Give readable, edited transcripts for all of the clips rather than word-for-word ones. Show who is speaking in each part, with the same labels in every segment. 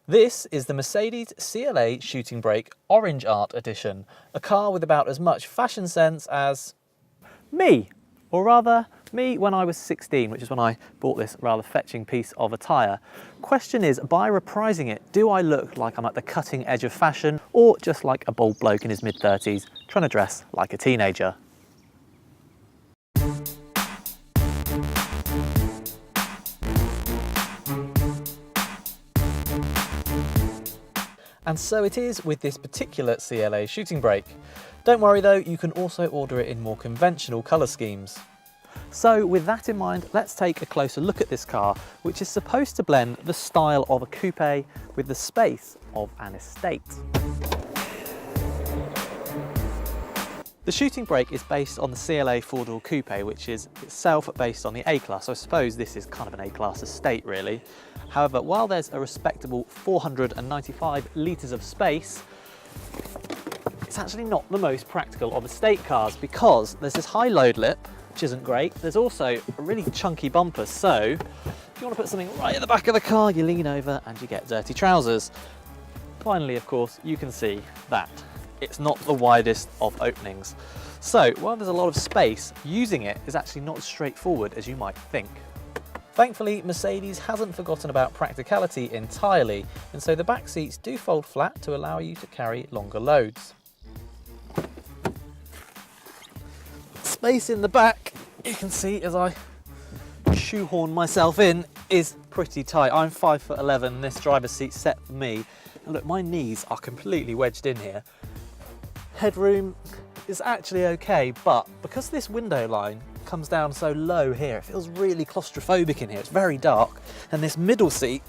Speaker 1: This is the Mercedes CLA Shooting Brake Orange Art Edition, a car with about as much fashion sense as me, or rather, me when I was 16, which is when I bought this rather fetching piece of attire. Question is, by reprising it, do I look like I'm at the cutting edge of fashion, or just like a bald bloke in his mid-30s trying to dress like a teenager? And so it is with this particular CLA shooting brake. Don't worry though, you can also order it in more conventional colour schemes. So with that in mind, let's take a closer look at this car, which is supposed to blend the style of a coupe with the space of an estate. The shooting brake is based on the CLA 4-door coupe, which is itself based on the A-Class. So I suppose this is kind of an A-Class estate really. However, while there's a respectable 495 litres of space, it's actually not the most practical of estate cars because there's this high load lip, which isn't great. There's also a really chunky bumper, so if you want to put something right at the back of the car, you lean over and you get dirty trousers. Finally, of course, you can see that it's not the widest of openings. So while there's a lot of space, using it is actually not as straightforward as you might think. Thankfully, Mercedes hasn't forgotten about practicality entirely, and so the back seats do fold flat to allow you to carry longer loads. Space in the back, you can see as I shoehorn myself in, is pretty tight. I'm 5'11", this driver's seat's set for me. And look, my knees are completely wedged in here. Headroom is actually okay, but because this window line comes down so low here, it feels really claustrophobic in here. It's very dark, and this middle seat,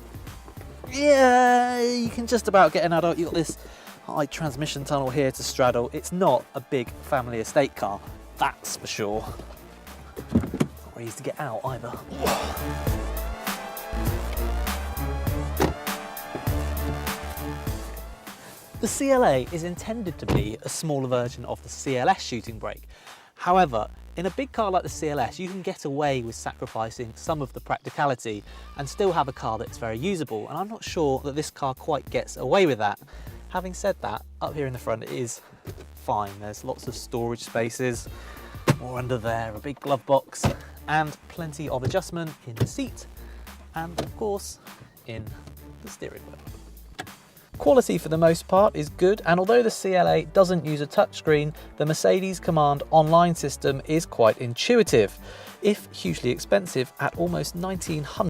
Speaker 1: yeah, you can just about get an adult. You've got this high transmission tunnel here to straddle. It's not a big family estate car, that's for sure. Not easy to get out either. The CLA is intended to be a smaller version of the CLS shooting brake. However, in a big car like the CLS, you can get away with sacrificing some of the practicality and still have a car that's very usable, and I'm not sure that this car quite gets away with that. Having said that, up here in the front it is fine. There's lots of storage spaces, more under there, a big glove box, and plenty of adjustment in the seat, and of course in the steering wheel. Quality for the most part is good, and although the CLA doesn't use a touchscreen, the Mercedes Command online system is quite intuitive, if hugely expensive at almost $1,900.